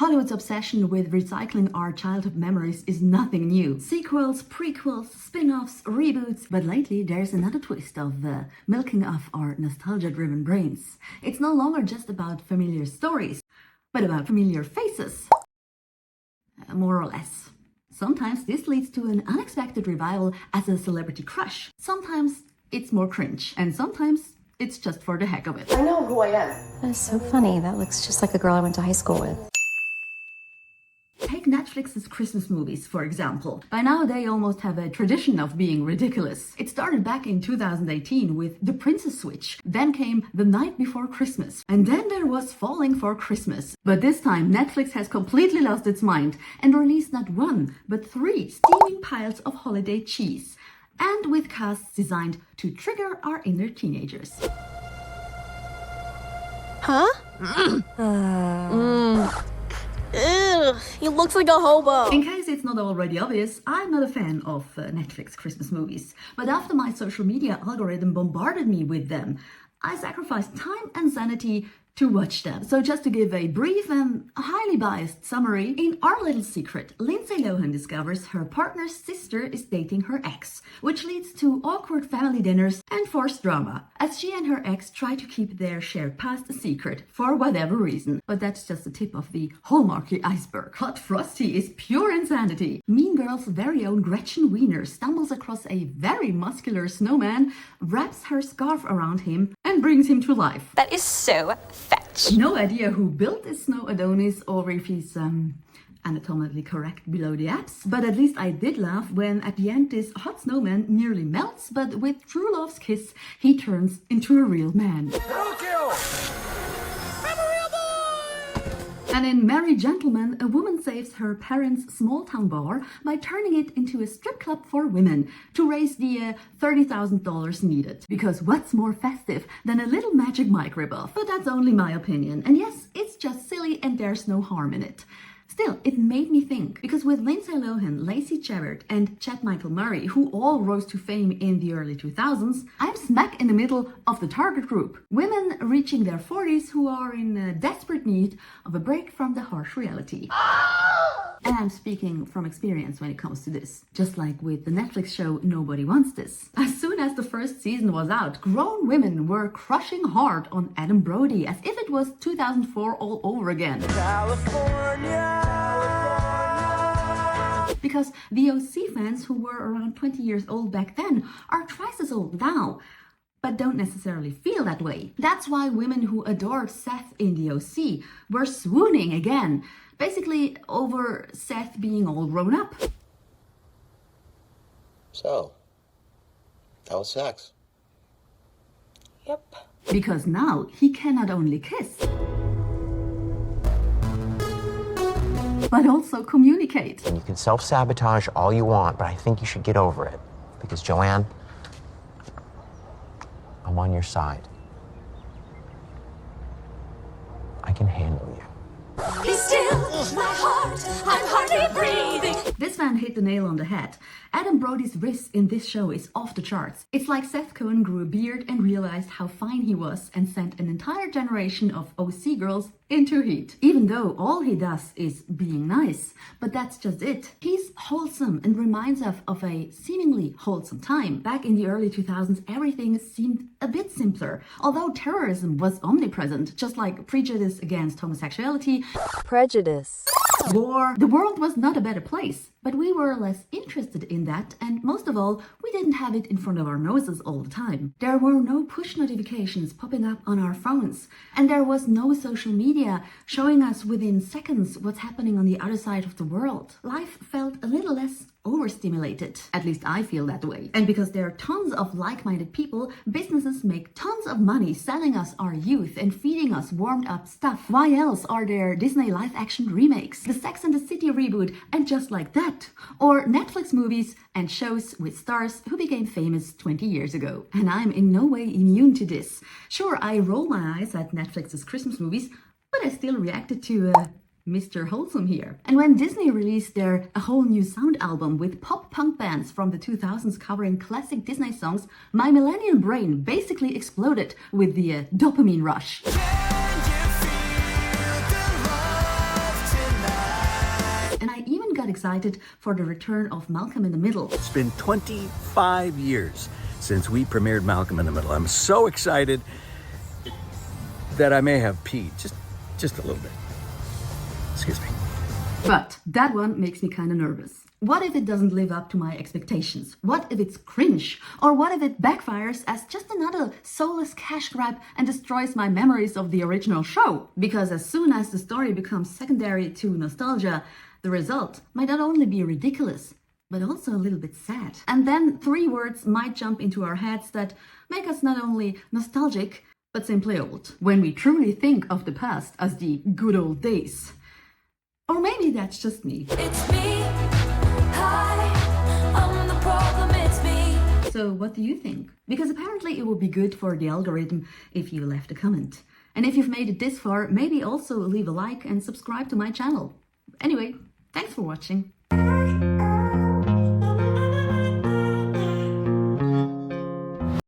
Hollywood's obsession with recycling our childhood memories is nothing new. Sequels, prequels, spin-offs, reboots, but lately there's another twist of the milking of our nostalgia-driven brains. It's no longer just about familiar stories, but about familiar faces. More or less. Sometimes this leads to an unexpected revival as a celebrity crush. Sometimes it's more cringe, and sometimes it's just for the heck of it. I know who I am. That is so funny. That looks just like a girl I went to high school with. Take Netflix's Christmas movies, for example. By now, they almost have a tradition of being ridiculous. It started back in 2018 with The Princess Switch. Then came The Night Before Christmas. And then there was Falling for Christmas. But this time, Netflix has completely lost its mind and released not one, but 3 steaming piles of holiday cheese. And with casts designed to trigger our inner teenagers. Huh? Ew, he looks like a hobo. In case it's not already obvious, I'm not a fan of Netflix Christmas movies. But after my social media algorithm bombarded me with them, I sacrificed time and sanity to watch them. So just to give a brief and highly biased summary, in Our Little Secret, Lindsay Lohan discovers her partner's sister is dating her ex, which leads to awkward family dinners and forced drama, as she and her ex try to keep their shared past a secret, for whatever reason. But that's just the tip of the hallmarky iceberg. Hot Frosty is pure insanity. Mean Girl's very own Gretchen Wiener stumbles across a very muscular snowman, wraps her scarf around him, and brings him to life. That is so fetch. No idea who built this snow Adonis or if he's anatomically correct below the abs, but at least I did laugh when at the end this hot snowman nearly melts, but with true love's kiss he turns into a real man. And in Merry Gentlemen, a woman saves her parents' small-town bar by turning it into a strip club for women to raise the $30,000 needed. Because what's more festive than a little Magic Mike ripoff? But that's only my opinion. And yes, it's just silly and there's no harm in it. Still, it made me think, because with Lindsay Lohan, Lacey Chabert and Chad Michael Murray, who all rose to fame in the early 2000s, I'm smack in the middle of the target group. Women reaching their 40s who are in desperate need of a break from the harsh reality. And I'm speaking from experience when it comes to this. Just like with the Netflix show Nobody Wants This. As soon as the first season was out, grown women were crushing hard on Adam Brody as if it was 2004 all over again. California! Because the OC fans who were around 20 years old back then are twice as old now, but don't necessarily feel that way. That's why women who adored Seth in the OC were swooning again, basically over Seth being all grown up. So, that was sex. Yep. Because now he can not only kiss, but also communicate. And you can self-sabotage all you want, but I think you should get over it. Because, Joanne, I'm on your side. I can handle you. Be still, my heart, I'm hardly breathing. This man hit the nail on the head. Adam Brody's risk in this show is off the charts. It's like Seth Cohen grew a beard and realized how fine he was and sent an entire generation of OC girls into heat. Even though all he does is being nice. But that's just it. He's wholesome and reminds us of a seemingly wholesome time. Back in the early 2000s, everything seemed a bit simpler. Although terrorism was omnipresent, just like prejudice against homosexuality, prejudice, war, the world was not a better place. But we were less interested in that, and most of all, we didn't have it in front of our noses all the time. There were no push notifications popping up on our phones, and there was no social media showing us within seconds what's happening on the other side of the world. Life felt a little less overstimulated. At least I feel that way. And because there are tons of like-minded people, businesses make tons of money selling us our youth and feeding us warmed up stuff. Why else are there Disney live-action remakes, the Sex and the City reboot, and just like that? Or Netflix movies and shows with stars who became famous 20 years ago. And I'm in no way immune to this. Sure, I roll my eyes at Netflix's Christmas movies, but I still reacted to Mr. Wholesome here. And when Disney released their A Whole New Sound album with pop-punk bands from the 2000s covering classic Disney songs, my millennial brain basically exploded with the dopamine rush. Can you feel the love tonight? excited for the return of Malcolm in the Middle. It's been 25 years since we premiered Malcolm in the Middle. I'm so excited that I may have peed just a little bit. Excuse me. But that one makes me kind of nervous. What if it doesn't live up to my expectations? What if it's cringe? Or what if it backfires as just another soulless cash grab and destroys my memories of the original show? Because as soon as the story becomes secondary to nostalgia, the result might not only be ridiculous, but also a little bit sad. And then 3 words might jump into our heads that make us not only nostalgic, but simply old, when we truly think of the past as the good old days. Or maybe that's just me. It's me. Hi, I'm the problem, it's me. So what do you think? Because apparently it would be good for the algorithm if you left a comment. And if you've made it this far, maybe also leave a like and subscribe to my channel. Anyway, thanks for watching.